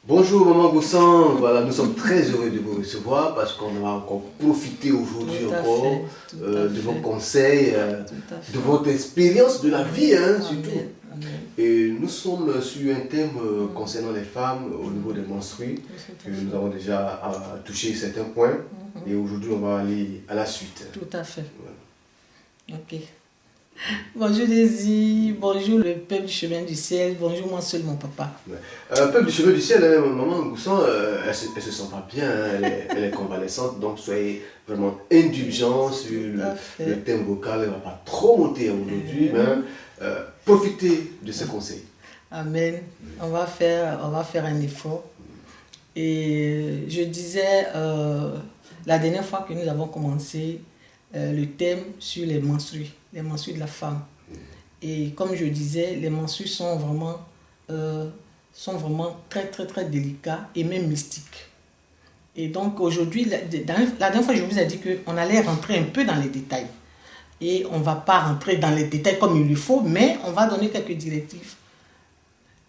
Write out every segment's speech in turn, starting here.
Bonjour Maman Goussan, voilà, nous sommes très heureux de vous recevoir parce qu'on va encore profiter aujourd'hui Tout à encore fait, tout à de vos fait, conseils, tout à fait. de votre expérience de la vie surtout. Amen, amen. Et nous sommes sur un thème concernant les femmes au niveau des menstrues Tout que à nous fait. avons déjà touché certains points et aujourd'hui on va aller à la suite. Tout à fait. Voilà. Ok. Bonjour Daisy, bonjour le peuple du chemin du ciel, bonjour moi seul mon papa. Ouais. Peuple du chemin du ciel, Maman Goussan, elle se sent pas bien, elle est convalescente, donc soyez vraiment indulgents sur Tout à fait. le thème vocal, elle ne va pas trop monter aujourd'hui, mais profitez de ces conseils. Amen. On va faire un effort. Et je disais la dernière fois que nous avons commencé le thème sur les menstrues de la femme. Et comme je disais, les menstrues sont vraiment très très très délicats et même mystiques. Et donc aujourd'hui, la dernière fois je vous ai dit qu'on allait rentrer un peu dans les détails. Et on ne va pas rentrer dans les détails comme il le faut, mais on va donner quelques directives.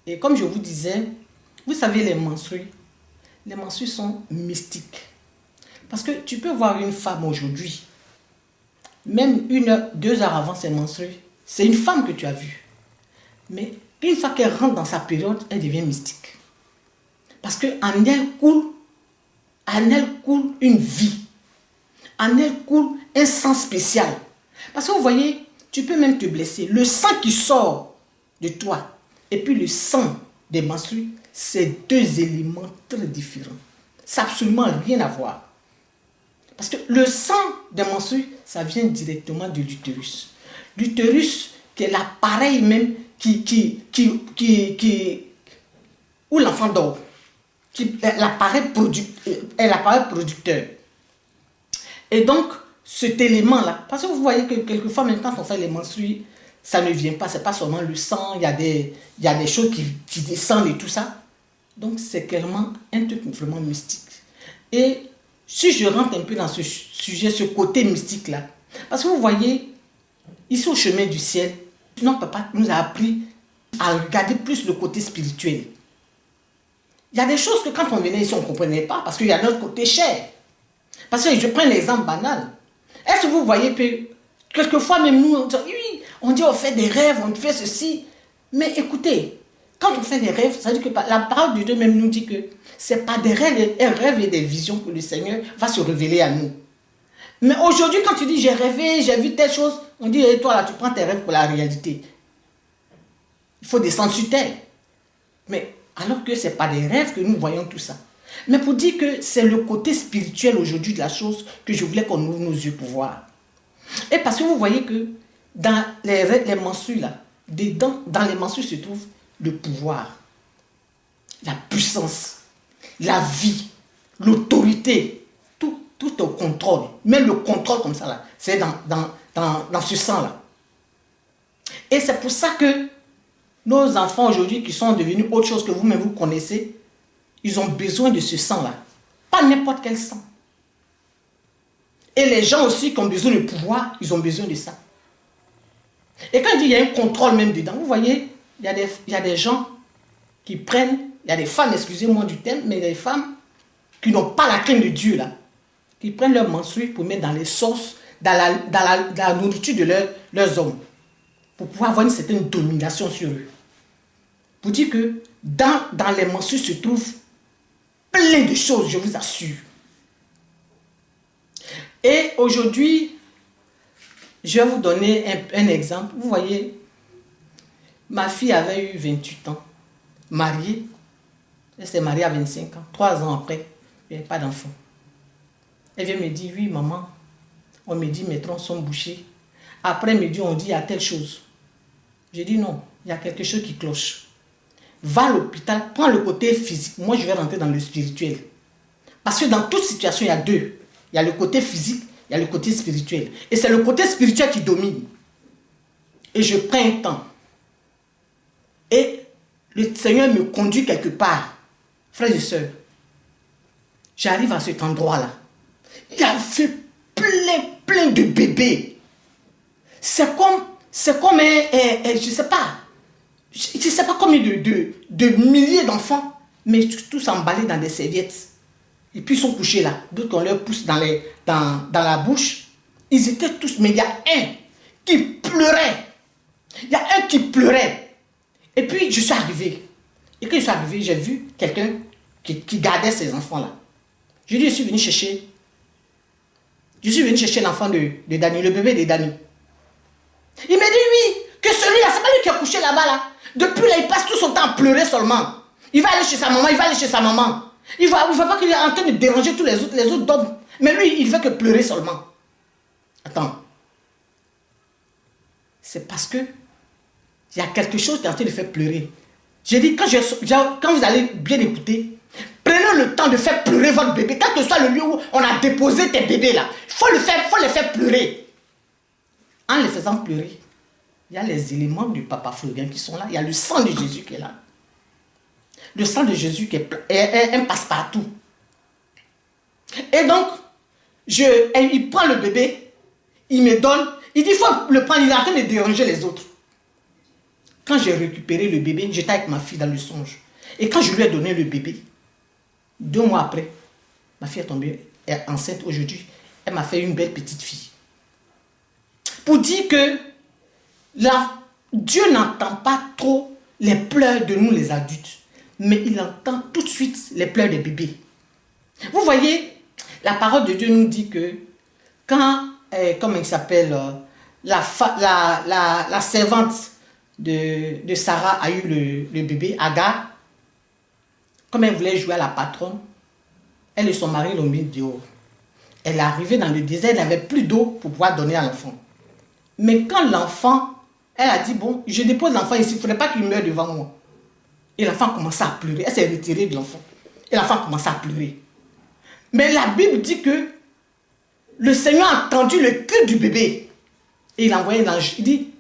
Et comme je vous disais, vous savez les menstrues sont mystiques. Parce que tu peux voir une femme aujourd'hui, même 1 heure, 2 heures avant ses menstrues, c'est une femme que tu as vue. Mais une fois qu'elle rentre dans sa période, elle devient mystique. Parce qu'en elle coule une vie. En elle coule un sang spécial. Parce que vous voyez, tu peux même te blesser. Le sang qui sort de toi et puis le sang des menstrues, c'est 2 éléments très différents. Ça n'a absolument rien à voir. Parce que le sang des menstrues, ça vient directement de l'utérus. L'utérus, qui est l'appareil même où l'enfant dort, qui est l'appareil producteur. Et donc, cet élément-là, parce que vous voyez que quelquefois, même quand on fait les menstrues, ça ne vient pas, c'est pas seulement le sang, il y a des choses qui descendent et tout ça. Donc, c'est clairement un truc vraiment mystique. Et si je rentre un peu dans ce sujet, ce côté mystique-là, parce que vous voyez, ici au chemin du ciel, notre papa nous a appris à regarder plus le côté spirituel. Il y a des choses que quand on venait ici, on ne comprenait pas, parce qu'il y a notre côté cher. Parce que je prends l'exemple banal. Est-ce que vous voyez que quelquefois même nous, on dit on fait des rêves, on fait ceci. Mais écoutez, quand on fait des rêves, ça veut dire que la parole de Dieu même nous dit que ce n'est pas des rêves et des visions que le Seigneur va se révéler à nous. Mais aujourd'hui, quand tu dis j'ai rêvé, j'ai vu telle chose, on dit et toi là, tu prends tes rêves pour la réalité. Il faut descendre sur terre. Mais alors que ce n'est pas des rêves que nous voyons tout ça. Mais pour dire que c'est le côté spirituel aujourd'hui de la chose que je voulais qu'on ouvre nos yeux pour voir. Et parce que vous voyez que dans les menstrues là, dans les menstrues se trouve le pouvoir, la puissance, la vie, l'autorité, tout au contrôle. Mais le contrôle comme ça là, c'est dans ce sang là. Et c'est pour ça que nos enfants aujourd'hui qui sont devenus autre chose que vous-même vous connaissez, ils ont besoin de ce sang-là. Pas n'importe quel sang. Et les gens aussi qui ont besoin de pouvoir, ils ont besoin de ça. Et quand il dit qu'il y a un contrôle même dedans, vous voyez, il y a des gens qui prennent, il y a des femmes, excusez-moi du terme, mais des femmes qui n'ont pas la crainte de Dieu là, qui prennent leurs menstrues pour mettre dans les sauces, dans la nourriture de leurs hommes, pour pouvoir avoir une certaine domination sur eux. Pour dire que dans les menstrues se trouvent plein de choses, je vous assure. Et aujourd'hui, je vais vous donner un exemple. Vous voyez, ma fille avait eu 28 ans, mariée. Elle s'est mariée à 25 ans. 3 ans après, il n'y avait pas d'enfant. Elle vient me dire, oui maman, on me dit mes troncs sont bouchés. Après midi, on dit il y a telle chose. J'ai dit non, il y a quelque chose qui cloche. Va à l'hôpital, prends le côté physique. Moi, je vais rentrer dans le spirituel. Parce que dans toute situation, il y a deux. Il y a le côté physique, il y a le côté spirituel. Et c'est le côté spirituel qui domine. Et je prends un temps. Et le Seigneur me conduit quelque part. Frères et sœurs, j'arrive à cet endroit-là. Il y avait plein de bébés. C'est comme je ne sais pas combien de milliers d'enfants mais tous emballés dans des serviettes. Et puis ils sont couchés là. D'autres qu'on leur pousse dans la bouche. Ils étaient tous, mais il y a un qui pleurait. Il y a un qui pleurait. Et puis je suis arrivé. Et quand je suis arrivé, j'ai vu quelqu'un qui gardait ses enfants là. Je lui ai dit, je suis venu chercher l'enfant de Dani, le bébé de Dani. Il m'a dit oui, que celui-là, c'est pas lui qui a couché là-bas là. Depuis là, il passe tout son temps à pleurer seulement. Il va aller chez sa maman, Il ne va pas qu'il est en train de déranger tous les autres hommes. Mais lui, il ne fait que pleurer seulement. Attends. C'est parce que il y a quelque chose qui est en train de faire pleurer. J'ai dit, quand vous allez bien écouter, prenez le temps de faire pleurer votre bébé. Quel que soit le lieu où on a déposé tes bébés là, il faut les faire pleurer. En les faisant pleurer, il y a les éléments du papa Florien qui sont là. Il y a le sang de Jésus qui est là. Le sang de Jésus qui est un passe-partout. Et donc, il prend le bébé, il me donne, il dit, il faut le prendre, il est en train de déranger les autres. Quand j'ai récupéré le bébé, j'étais avec ma fille dans le songe. Et quand je lui ai donné le bébé, 2 mois après, ma fille est tombée, elle est enceinte aujourd'hui, elle m'a fait une belle petite fille. Pour dire que Dieu n'entend pas trop les pleurs de nous les adultes, mais il entend tout de suite les pleurs des bébés. Vous voyez, la parole de Dieu nous dit que quand, comment il s'appelle, la servante de Sarah a eu le bébé, Agar, comme elle voulait jouer à la patronne, elle et son mari l'ont mis dehors. Elle est arrivée dans le désert, elle n'avait plus d'eau pour pouvoir donner à l'enfant. Mais quand l'enfant, elle a dit, bon, je dépose l'enfant ici, il ne faudrait pas qu'il meure devant moi. Et l'enfant commençait à pleurer. Elle s'est retirée de l'enfant. Et l'enfant commençait à pleurer. Mais la Bible dit que le Seigneur a entendu le cri du bébé. Et il a envoyé l'ange. Il dit,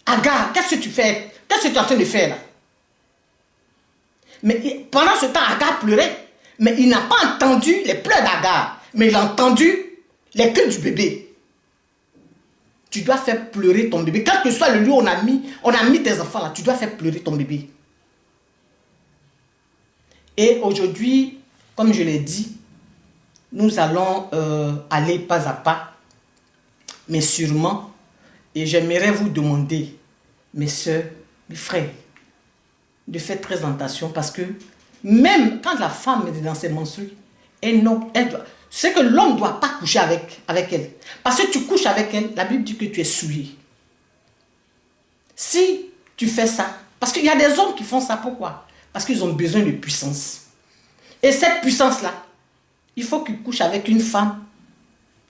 Agar, qu'est-ce que tu fais? Qu'est-ce que tu es en train de faire là? Mais pendant ce temps, Agar pleurait. Mais il n'a pas entendu les pleurs d'Agar. Mais il a entendu les cris du bébé. Tu dois faire pleurer ton bébé. Quel que soit le lieu où on a mis tes enfants là, tu dois faire pleurer ton bébé. Et aujourd'hui, comme je l'ai dit, nous allons aller pas à pas, mais sûrement, et j'aimerais vous demander, mes soeurs, mes frères, de faire très attention parce que même quand la femme est dans ses menstrues, c'est que l'homme ne doit pas coucher avec elle. Parce que tu couches avec elle, la Bible dit que tu es souillé. Si tu fais ça, parce qu'il y a des hommes qui font ça, pourquoi? Parce qu'ils ont besoin de puissance. Et cette puissance-là, il faut qu'ils couchent avec une femme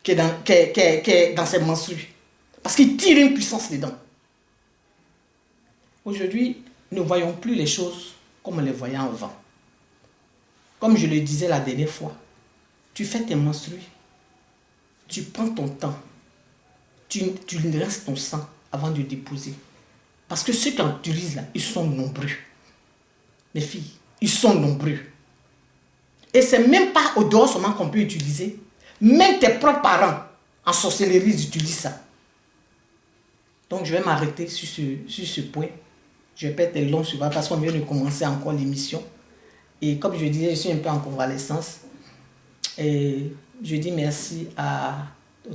qui est dans ses menstrues. Parce qu'il tire une puissance dedans. Aujourd'hui, nous ne voyons plus les choses comme on les voyait avant. Comme je le disais la dernière fois, tu fais tes menstrues, tu prends ton temps, tu restes ton sang avant de déposer. Parce que ceux qui en utilisent là, ils sont nombreux. Les filles, ils sont nombreux. Et c'est même pas au dehors seulement qu'on peut utiliser. Même tes propres parents en sorcellerie, ils utilisent ça. Donc je vais m'arrêter sur ce point. Je vais pas être long sur ça parce qu'on vient de commencer encore l'émission. Et comme je disais, je suis un peu en convalescence. Et je dis merci à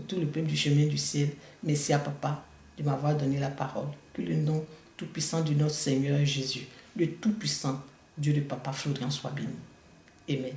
tout le peuple du chemin du ciel. Merci à papa de m'avoir donné la parole. Que le nom tout-puissant de notre Seigneur Jésus, le tout-puissant Dieu de papa Florien soit béni. Amen.